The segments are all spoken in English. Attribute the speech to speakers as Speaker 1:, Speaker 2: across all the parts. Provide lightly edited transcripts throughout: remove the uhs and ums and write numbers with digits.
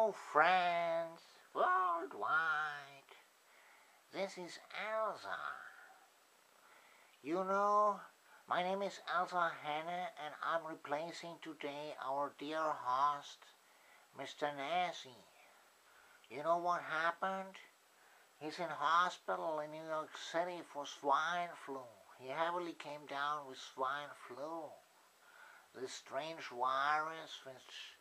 Speaker 1: Hello friends worldwide, this is Elsa. You know, my name is Elsa Henne and I'm replacing today our dear host, Mr. Nessie. You know what happened? He's in hospital in New York City for swine flu. He heavily came down with swine flu. This strange virus, which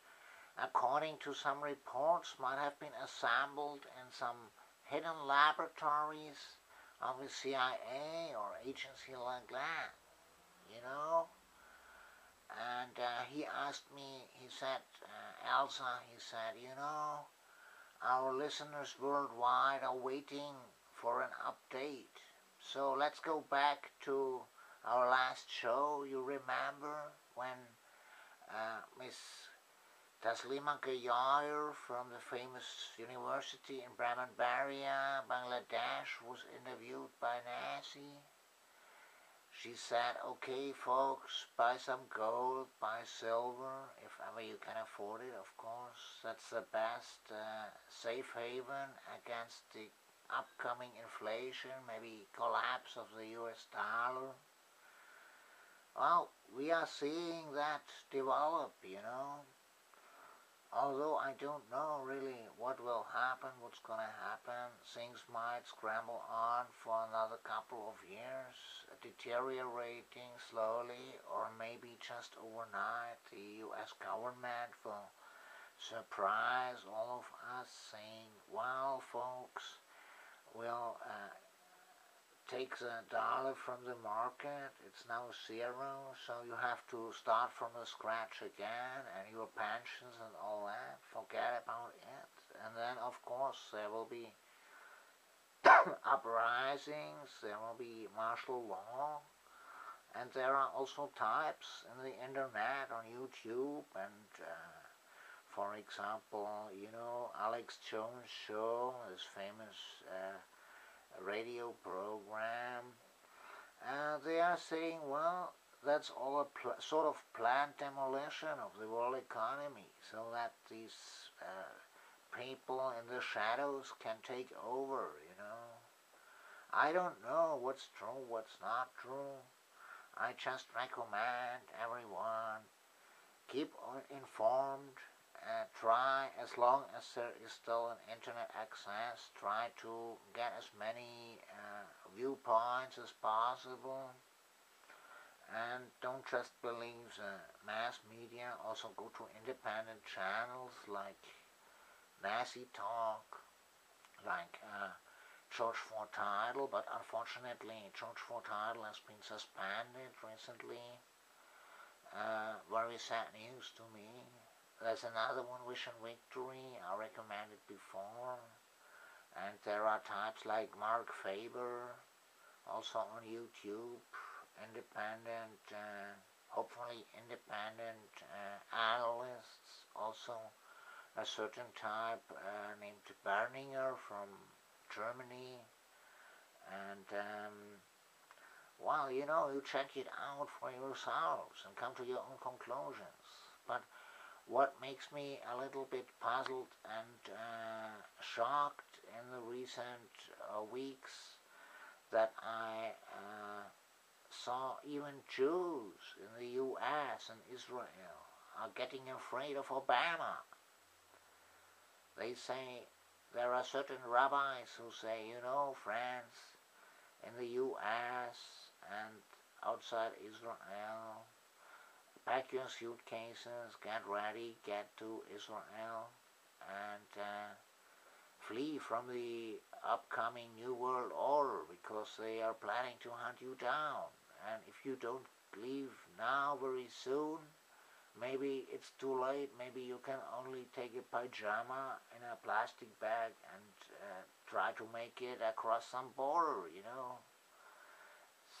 Speaker 1: according to some reports might have been assembled in some hidden laboratories of the CIA or agency like that, you know? And he asked me, he said, Elsa, he said, our listeners worldwide are waiting for an update. So let's go back to our last show. You remember when Miss Taslima Gayyar from the famous university in Brahmanbaria, Bangladesh, was interviewed by Nessie. She said, okay folks, buy some gold, buy silver, if ever you can afford it, of course. That's the best safe haven against the upcoming inflation, maybe collapse of the US dollar. Well, we are seeing that develop, Although I don't know really what will happen, what's going to happen. Things might scramble on for another couple of years, deteriorating slowly, or maybe just overnight the US government will surprise all of us saying, well folks, we'll take the dollar from the market, it's now zero, so you have to start from the scratch again, and your pensions and all that, forget about it. And then of course there will be uprisings, there will be martial law, and there are also types in the internet, on YouTube, and for example, Alex Jones' show, this famous radio program, and they are saying, well, that's all a sort of planned demolition of the world economy, so that these people in the shadows can take over, I don't know what's true, what's not true. I just recommend everyone keep informed. Try, as long as there is still an internet access, try to get as many viewpoints as possible, and don't just believe the mass media. Also go to independent channels like Nessie Talk, like George for Title, but unfortunately George for Title has been suspended recently. Very sad news to me. There's another one, Vision Victory, I recommended before. And there are types like Mark Faber, also on YouTube, independent, hopefully independent analysts. Also a certain type named Berninger from Germany. And, well, you check it out for yourselves and come to your own conclusions. But what makes me a little bit puzzled and shocked in the recent weeks, that I saw even Jews in the US and Israel are getting afraid of Obama. They say, there are certain rabbis who say, friends, in the US and outside Israel, pack your suitcases, get ready, get to Israel, and flee from the upcoming New World Order, because they are planning to hunt you down. And if you don't leave now very soon, maybe it's too late, maybe you can only take a pajama in a plastic bag and try to make it across some border,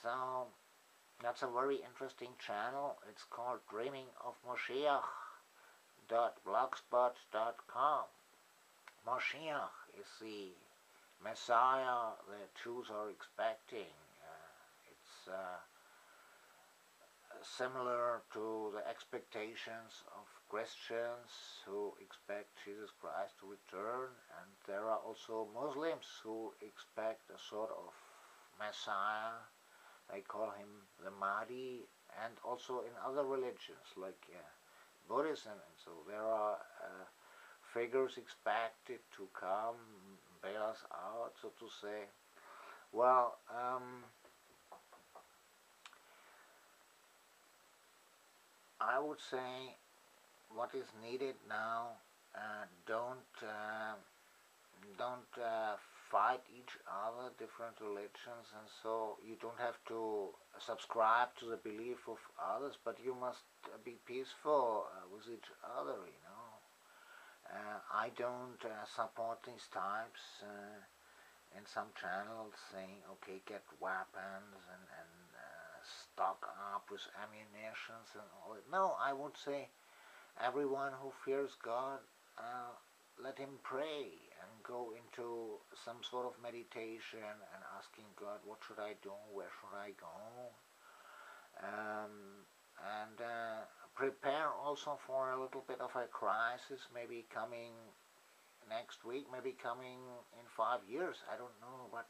Speaker 1: So that's a very interesting channel. It's called dreamingofmoshiach.blogspot.com. Moshiach is the Messiah the Jews are expecting. It's similar to the expectations of Christians who expect Jesus Christ to return, and there are also Muslims who expect a sort of Messiah. They call him the Mahdi, and also in other religions like Buddhism, and so there are figures expected to come, bail us out, so to say. Well, I would say what is needed now, don't fight each other, different religions, and so you don't have to subscribe to the belief of others, but you must be peaceful with each other, you know. I don't support these types in some channels saying, okay, get weapons and stock up with ammunitions and all that. No, I would say everyone who fears God, let him pray and go into some sort of meditation and asking God, what should I do, where should I go, and prepare also for a little bit of a crisis, maybe coming next week, maybe coming in 5 years, I don't know, but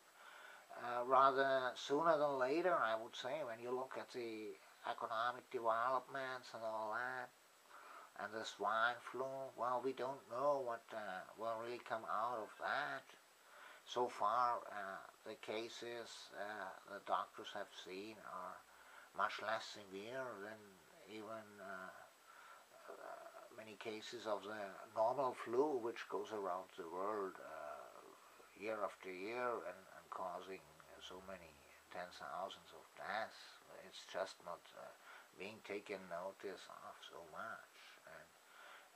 Speaker 1: rather sooner than later, I would say, when you look at the economic developments and all that, and the swine flu, well, we don't know what will really come out of that. So far, the cases the doctors have seen are much less severe than even many cases of the normal flu, which goes around the world year after year and causing so many tens of thousands of deaths. It's just not being taken notice of so much. And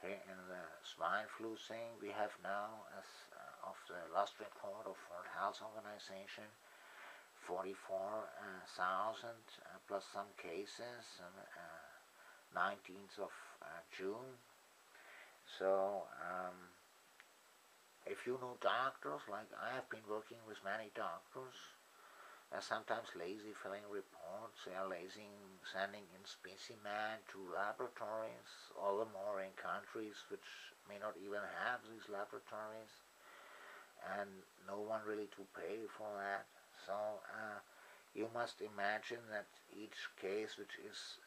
Speaker 1: here in the swine flu thing, we have now, as of the last report of World Health Organization, 44,000 plus some cases on 19th of June. So if you know doctors, like I have been working with many doctors, they're sometimes lazy filling reports, they are lazy sending in specimen to laboratories, all the more in countries which may not even have these laboratories, and no one really to pay for that. So you must imagine that each case which is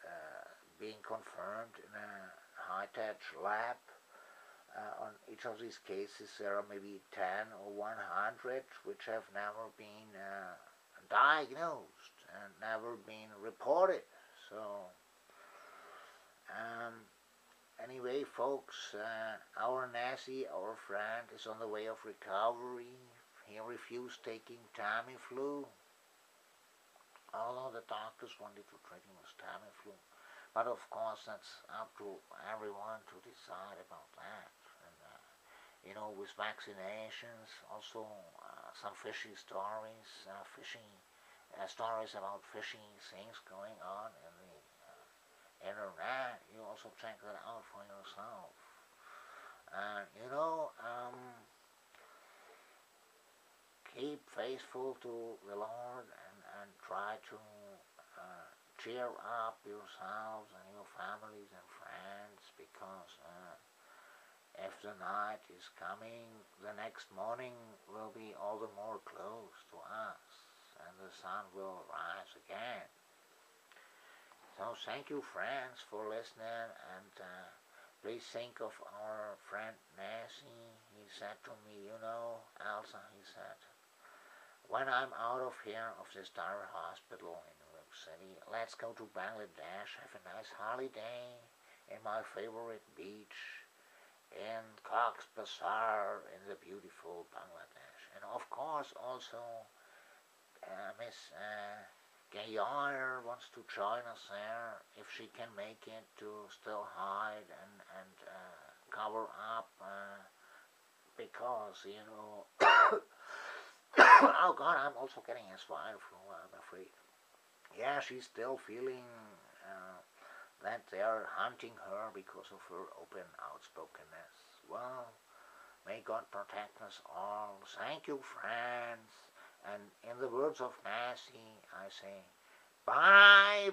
Speaker 1: being confirmed in a high-tech lab, on each of these cases there are maybe 10 or 100 which have never been diagnosed and never been reported. So anyway, folks, our Nessie, our friend, is on the way of recovery. He refused taking Tamiflu, although the doctors wanted to treat him with Tamiflu. But of course, that's up to everyone to decide about that. And you know, with vaccinations, also some fishy stories, stories about fishy things going on in the internet. You also check that out for yourself. And you know, keep faithful to the Lord and try to cheer up yourselves and your families and friends, because if the night is coming, the next morning will be all the more close to us, and the sun will rise again. So thank you, friends, for listening, and please think of our friend Nessie. He said to me, you know, Elsa, he said, when I'm out of here, of this dire hospital in New York City, let's go to Bangladesh, have a nice holiday in my favorite beach, in Cox's Bazar, in the beautiful Bangladesh. And of course also Miss Gaillard wants to join us there, if she can make it, to still hide and cover up, because, you know, oh God, I'm also getting a swine flu, I'm afraid. Yeah, she's still feeling that they are hunting her because of her open outspokenness. Well, may God protect us all. Thank you, friends. And in the words of Nessie, I say, bye-bye.